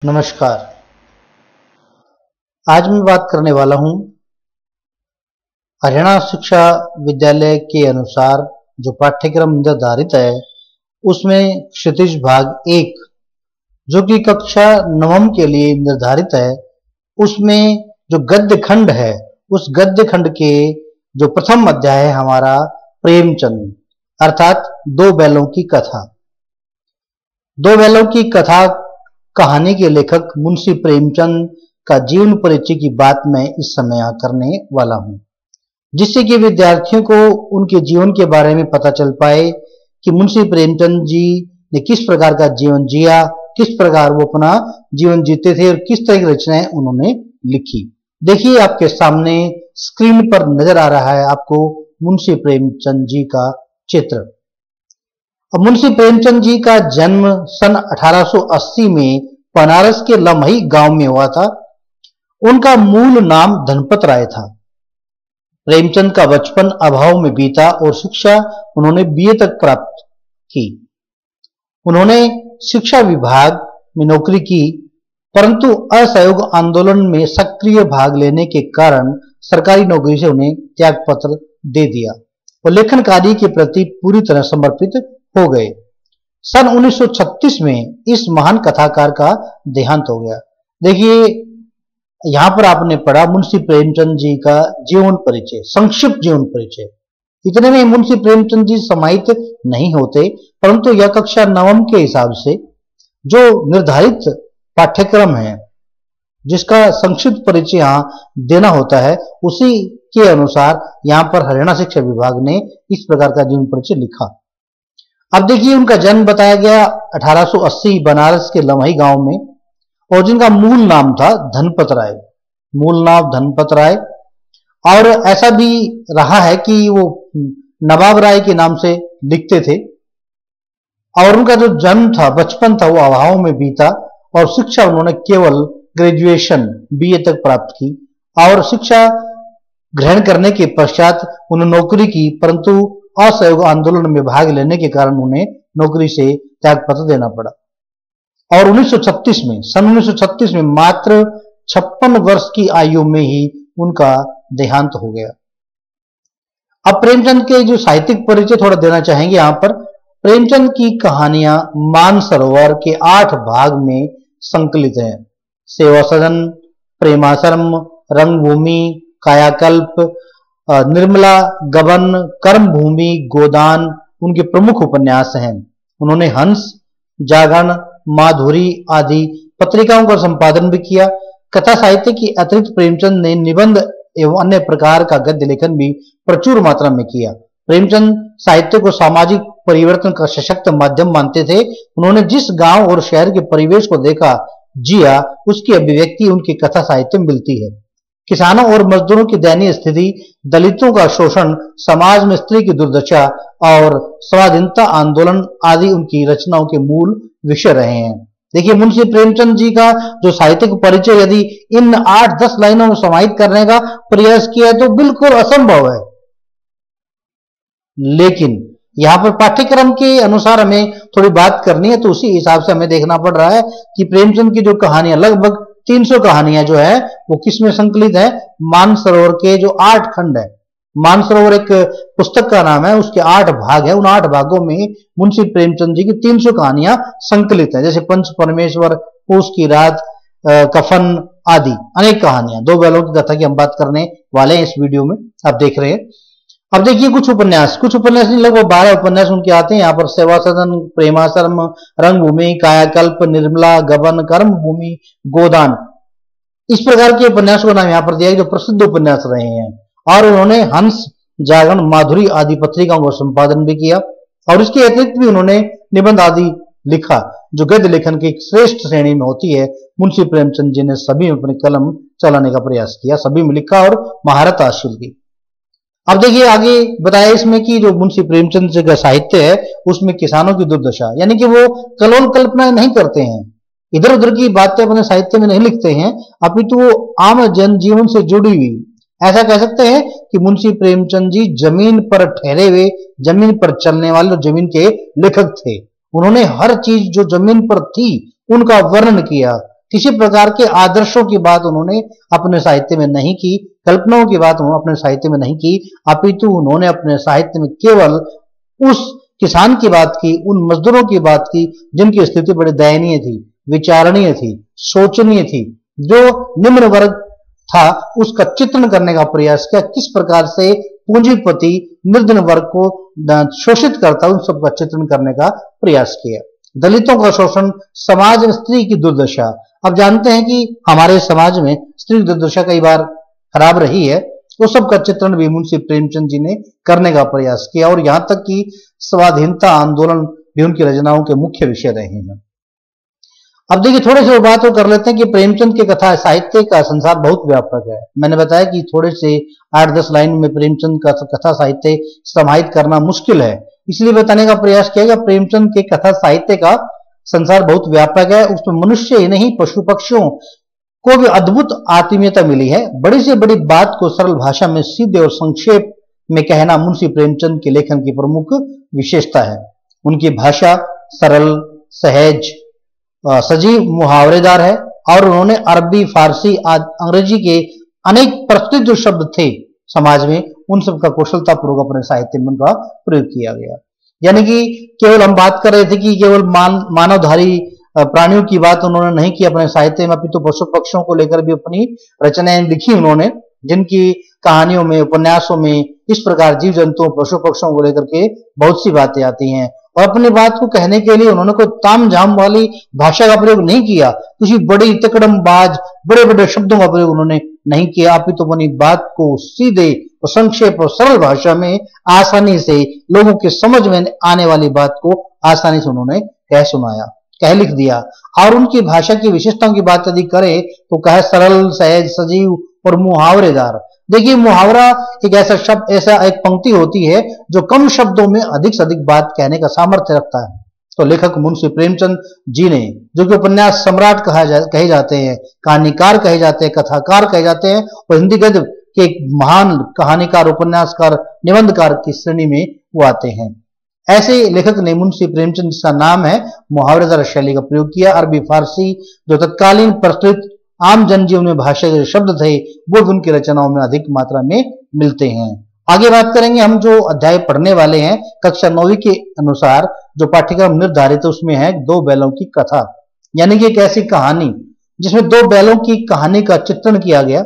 नमस्कार। आज मैं बात करने वाला हूं हरियाणा शिक्षा विद्यालय के अनुसार जो पाठ्यक्रम निर्धारित है उसमें क्षितिज भाग 1 जो कि कक्षा नवम के लिए निर्धारित है, उसमें जो गद्य खंड है उस गद्य खंड के जो प्रथम अध्याय है हमारा प्रेमचंद अर्थात दो बैलों की कथा। दो बैलों की कथा कहानी के लेखक मुंशी प्रेमचंद का जीवन परिचय की बात मैं इस समय यहाँ करने वाला हूँ, जिससे कि विद्यार्थियों को उनके जीवन के बारे में पता चल पाए कि मुंशी प्रेमचंद जी ने किस प्रकार का जीवन जिया, किस प्रकार वो अपना जीवन जीते थे और किस तरह की रचनाएं उन्होंने लिखी। देखिए आपके सामने स्क्रीन पर नजर आ रहा है आपको मुंशी प्रेमचंद जी का चित्र। अब मुंशी प्रेमचंद जी का जन्म सन 1880 में बनारस के लमही गांव में हुआ था। उनका मूल नाम धनपत राय था। प्रेमचंद का बचपन अभाव में बीता और शिक्षा उन्होंने बीए तक प्राप्त की। उन्होंने शिक्षा विभाग में नौकरी की, परंतु असहयोग आंदोलन में सक्रिय भाग लेने के कारण सरकारी नौकरी से उन्हें त्याग पत्र दे दिया और लेखन कार्य के प्रति पूरी तरह समर्पित हो गए। सन 1936 में इस महान कथाकार का देहांत हो गया। देखिए यहां पर आपने पढ़ा मुंशी प्रेमचंद जी का जीवन परिचय, संक्षिप्त जीवन परिचय। इतने में मुंशी प्रेमचंद जी समाहित नहीं होते, परंतु यह कक्षा नवम के हिसाब से जो निर्धारित पाठ्यक्रम है जिसका संक्षिप्त परिचय यहां देना होता है, उसी के अनुसार यहां पर हरियाणा शिक्षा विभाग ने इस प्रकार का जीवन परिचय लिखा। अब देखिए उनका जन्म बताया गया 1880 बनारस के लमही गांव में, और जिनका मूल नाम था धनपत राय, मूल नाम धनपत राय। और ऐसा भी रहा है कि वो नवाब राय के नाम से लिखते थे। और उनका जो जन्म था, बचपन था, वो अभाव में बीता और शिक्षा उन्होंने केवल ग्रेजुएशन बीए तक प्राप्त की। और शिक्षा ग्रहण करने के पश्चात उन्होंने नौकरी की, परंतु असहयोग आंदोलन में भाग लेने के कारण उन्हें नौकरी से त्याग पत्र देना पड़ा। और सन 1936 में मात्र 56 वर्ष की आयु में ही उनका देहांत हो गया। अब प्रेमचंद के जो साहित्यिक परिचय थोड़ा देना चाहेंगे। यहां पर प्रेमचंद की कहानियां मानसरोवर के 8 भाग में संकलित हैं। सेवा सदन, प्रेमाश्रम, रंगभूमि, कायाकल्प, निर्मला, गबन, कर्मभूमि, गोदान उनके प्रमुख उपन्यास हैं। उन्होंने हंस, जागरण, माधुरी आदि पत्रिकाओं का संपादन भी किया। कथा साहित्य की अतिरिक्त प्रेमचंद ने निबंध एवं अन्य प्रकार का गद्य लेखन भी प्रचुर मात्रा में किया। प्रेमचंद साहित्य को सामाजिक परिवर्तन का सशक्त माध्यम मानते थे। उन्होंने जिस गांव और शहर के परिवेश को देखा, जिया, उसकी अभिव्यक्ति उनकी कथा साहित्य में मिलती है। किसानों और मजदूरों की दयनीय स्थिति, दलितों का शोषण, समाज में स्त्री की दुर्दशा और स्वाधीनता आंदोलन आदि उनकी रचनाओं के मूल विषय रहे हैं। देखिए मुंशी प्रेमचंद जी का जो साहित्यिक परिचय यदि इन 8-10 लाइनों में समाहित करने का प्रयास किया तो बिल्कुल असंभव है, लेकिन यहां पर पाठ्यक्रम के अनुसार हमें थोड़ी बात करनी है, तो उसी हिसाब से हमें देखना पड़ रहा है कि प्रेमचंद की जो कहानियां, लगभग 300 कहानियां जो है वो किसमें संकलित है, मानसरोवर के जो 8 खंड है। मानसरोवर एक पुस्तक का नाम है, उसके 8 भाग है। उन 8 भागों में मुंशी प्रेमचंद जी की 300 कहानियां संकलित है, जैसे पंच परमेश्वर, पूस की रात, कफन आदि अनेक कहानियां। दो बैलों की कथा की हम बात करने वाले हैं इस वीडियो में, आप देख रहे हैं। अब देखिए कुछ उपन्यास नहीं, लगभग 12 उपन्यास उनके आते हैं यहाँ पर। सेवा सदन, प्रेमाश्रम, रंगभूमि, कायाकल्प, निर्मला, गबन, कर्मभूमि, गोदान, इस प्रकार के उपन्यास को नाम यहाँ पर दिया है जो प्रसिद्ध उपन्यास रहे हैं। और उन्होंने हंस, जागरण, माधुरी आदि पत्रिकाओं का संपादन भी किया। और इसके अतिरिक्त भी उन्होंने निबंध आदि लिखा जो गद्य लेखन की एक श्रेष्ठ श्रेणी में होती है। मुंशी प्रेमचंद जी ने सभी में अपनी कलम चलाने का प्रयास किया, सभी में लिखा और महारत हासिल की। अब देखिए आगे बताया इसमें कि जो मुंशी प्रेमचंद जी का साहित्य है उसमें किसानों की दुर्दशा, यानी कि वो कलोल कल्पना नहीं करते हैं, इधर उधर की बातें अपने साहित्य में नहीं लिखते हैं, अपितु वो आम जनजीवन से जुड़ी हुई, ऐसा कह सकते हैं कि मुंशी प्रेमचंद जी जमीन पर ठहरे हुए, जमीन पर चलने वाले और जमीन के लेखक थे। उन्होंने हर चीज जो जमीन पर थी उनका वर्णन किया, किसी प्रकार के आदर्शों की बात उन्होंने अपने साहित्य में नहीं की, कल्पनाओं की बात उन्होंने अपने साहित्य में नहीं की, अपितु उन्होंने अपने साहित्य में केवल उस किसान की बात की, उन मजदूरों की बात की जिनकी स्थिति बड़ी दयनीय थी, विचारणीय थी, शोचनीय थी, जो निम्न वर्ग था उसका चित्रण करने का प्रयास किया। किस प्रकार से पूंजीपति निर्धन वर्ग को शोषित करता उन सबका चित्रण करने का प्रयास किया। दलितों का शोषण, समाज में स्त्री की दुर्दशा। अब जानते हैं कि हमारे समाज में स्त्री की दुर्दशा कई बार खराब रही है, वो सब का चित्रण भी मुंशी प्रेमचंद जी ने करने का प्रयास किया और यहां तक कि स्वाधीनता आंदोलन भी उनकी रचनाओं के मुख्य विषय रहे हैं। अब देखिए थोड़े से बात कर लेते हैं कि प्रेमचंद के कथा साहित्य का संसार बहुत व्यापक है। मैंने बताया कि थोड़े से 8-10 लाइन में प्रेमचंद का कथा साहित्य समाहित करना मुश्किल है, इसलिए बताने का प्रयास किया गया। प्रेमचंद के कथा साहित्य का संसार बहुत व्यापक है, उसमें मनुष्य ही नहीं पशु पक्षियों को भी अद्भुत आत्मीयता मिली है। बड़ी से बड़ी बात को सरल भाषा में सीधे और संक्षेप में कहना मुंशी प्रेमचंद के लेखन की प्रमुख विशेषता है। उनकी भाषा सरल, सहज, सजीव, मुहावरेदार है और उन्होंने अरबी, फारसी, अंग्रेजी के अनेक प्रचलित जो शब्द थे समाज में, उन सब का कुशलतापूर्वक अपने साहित्य में उनका प्रयोग किया गया। यानी कि केवल हम बात कर रहे थे कि केवल मानवधारी प्राणियों की बात उन्होंने नहीं की अपने साहित्य में, अपितु पशु पक्षियों को लेकर भी अपनी रचनाएं लिखी उन्होंने, जिनकी कहानियों में, उपन्यासों में इस प्रकार जीव जंतुओं, पशु पक्षियों को लेकर के बहुत सी बातें आती हैं। और अपनी बात को कहने के लिए उन्होंने कोई ताम झाम वाली भाषा का प्रयोग नहीं किया, किसी बड़ी तकड़मबाज बड़े बड़े शब्दों का प्रयोग उन्होंने नहीं किया, अपितु अपनी बात को सीधे और संक्षेप और सरल भाषा में आसानी से लोगों के समझ में आने वाली बात को आसानी से उन्होंने कह सुनाया, कह लिख दिया। और उनकी भाषा की विशेषताओं की बात यदि करें तो कहे सरल, सहज, सजीव और मुहावरेदार। देखिए मुहावरा एक ऐसा शब्द, ऐसा एक पंक्ति होती है जो कम शब्दों में अधिक से अधिक बात कहने का सामर्थ्य रखता है। तो लेखक मुंशी प्रेमचंद जी ने, जो कि उपन्यास सम्राट कहे जाते हैं, कहानीकार कहे जाते हैं, कथाकार कहे जाते हैं और हिंदी गद्य के महान कहानीकार, उपन्यासकार, निबंधकार की श्रेणी में वो आते हैं। ऐसे लेखक ने मुंशी प्रेमचंद जिसका नाम है मुहावरेदार शैली का प्रयोग किया। अरबी, फारसी जो तत्कालीन प्रचलित आम जनजीवन में भाषा के शब्द थे वो भी उनकी रचनाओं में अधिक मात्रा में मिलते हैं। आगे बात करेंगे हम जो अध्याय पढ़ने वाले हैं कक्षा 9वीं के अनुसार जो पाठ्यक्रम निर्धारित है उसमें है 2 बैलों की कथा, यानी कि एक ऐसी कहानी जिसमें 2 बैलों की कहानी का चित्रण किया गया।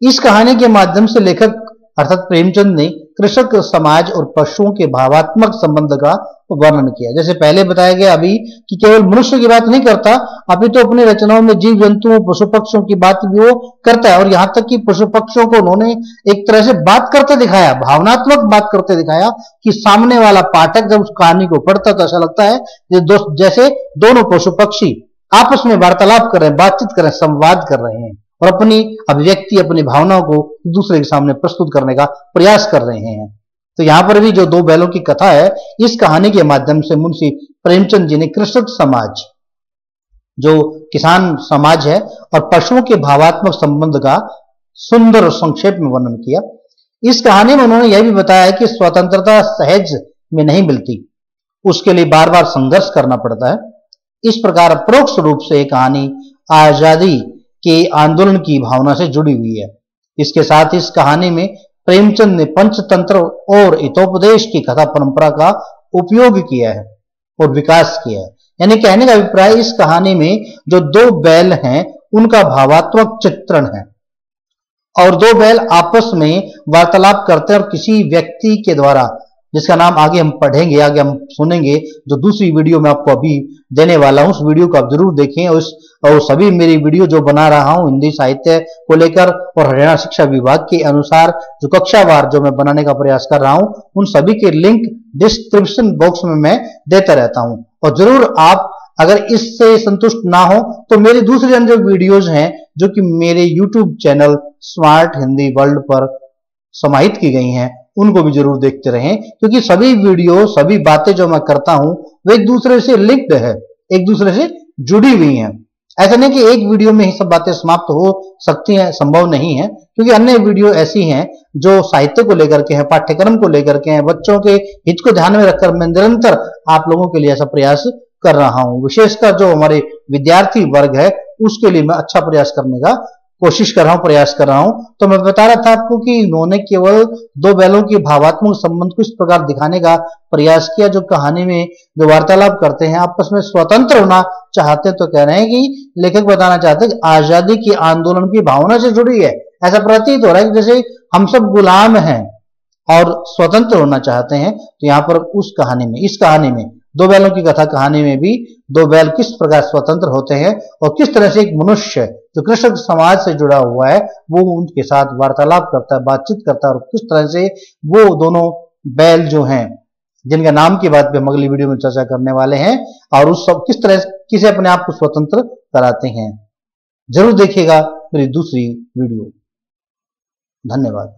इस कहानी के माध्यम से लेखक अर्थात प्रेमचंद ने कृषक समाज और पशुओं के भावात्मक संबंध का वर्णन किया। जैसे पहले बताया गया अभी कि केवल मनुष्य की बात नहीं करता, अभी तो अपनी रचनाओं में जीव जंतुओं, पशु पक्षियों की बात भी वो करता है और यहाँ तक कि पशु पक्षियों को उन्होंने एक तरह से बात करते दिखाया, भावनात्मक बात करते दिखाया कि सामने वाला पाठक जब उस कहानी को पढ़ता तो ऐसा लगता है जैसे दोनों पशु पक्षी आपस में वार्तालाप कर रहे हैं, बातचीत कर रहे हैं, संवाद कर रहे हैं और अपनी अभिव्यक्ति, अपनी भावनाओं को दूसरे के सामने प्रस्तुत करने का प्रयास कर रहे हैं। तो यहां पर भी जो 2 बैलों की कथा है, इस कहानी के माध्यम से मुंशी प्रेमचंद जी ने कृषक समाज, जो किसान समाज है, और पशुओं के भावात्मक संबंध का सुंदर और संक्षेप में वर्णन किया। इस कहानी में उन्होंने यह भी बताया कि स्वतंत्रता सहज में नहीं मिलती, उसके लिए बार बार संघर्ष करना पड़ता है। इस प्रकार परोक्ष रूप से कहानी आजादी के आंदोलन की भावना से जुड़ी हुई है। इसके साथ इस कहानी में प्रेमचंद ने पंचतंत्र और हितोपदेश की कथा परंपरा का उपयोग किया है और विकास किया है। यानी कहने का अभिप्राय इस कहानी में जो 2 बैल हैं उनका भावात्मक चित्रण है और 2 बैल आपस में वार्तालाप करते हैं और किसी व्यक्ति के द्वारा, जिसका नाम आगे हम पढ़ेंगे, आगे हम सुनेंगे, जो दूसरी वीडियो में आपको अभी देने वाला हूं, उस वीडियो को आप जरूर देखें। और सभी मेरी वीडियो जो बना रहा हूं हिंदी साहित्य को लेकर और हरियाणा शिक्षा विभाग के अनुसार जो कक्षावार जो मैं बनाने का प्रयास कर रहा हूं, उन सभी के लिंक डिस्क्रिप्शन बॉक्स में मैं देता रहता हूं। और जरूर आप अगर इससे संतुष्ट ना हो तो मेरी दूसरी अन्य वीडियोज हैं जो कि मेरे YouTube channel smart Hindi world पर समाहित की गई हैं, उनको भी जरूर देखते रहें, क्योंकि सभी वीडियो, सभी बातें जो मैं करता हूं वो एक दूसरे से लिंक्ड है, एक दूसरे से जुड़ी हुई हैं। ऐसा नहीं कि एक वीडियो में ही सब बातें समाप्त हो सकती हैं, संभव नहीं है, क्योंकि अन्य वीडियो ऐसी हैं जो साहित्य को लेकर के हैं, पाठ्यक्रम को लेकर के हैं, बच्चों के हित को ध्यान में रखकर मैं निरंतर आप लोगों के लिए ऐसा प्रयास कर रहा हूं। विशेषकर जो हमारे विद्यार्थी वर्ग है उसके लिए मैं अच्छा प्रयास करने का कोशिश कर रहा हूं, प्रयास कर रहा हूं। तो मैं बता रहा था आपको कि इन्होंने केवल दो बैलों के भावात्मक संबंध को इस प्रकार दिखाने का प्रयास किया, जो कहानी में जो वार्तालाप करते हैं आपस में स्वतंत्र होना चाहते हैं। तो कह रहे हैं कि लेखक बताना चाहते हैं कि आजादी की आंदोलन की भावना से जुड़ी है। ऐसा प्रतीत हो रहा है कि जैसे हम सब गुलाम हैं और स्वतंत्र होना चाहते हैं। तो यहाँ पर उस कहानी में, इस कहानी में, दो बैलों की कथा कहानी में भी दो बैल किस प्रकार स्वतंत्र होते हैं और किस तरह से एक मनुष्य जो कृषक समाज से जुड़ा हुआ है वो उनके साथ वार्तालाप करता है, बातचीत करता है, और किस तरह से वो दोनों बैल जो हैं, जिनका नाम की बात पे हम अगली वीडियो में चर्चा करने वाले हैं, और उस सब किस तरह किसे अपने आप को स्वतंत्र कराते हैं। जरूर देखिएगा मेरी दूसरी वीडियो। धन्यवाद।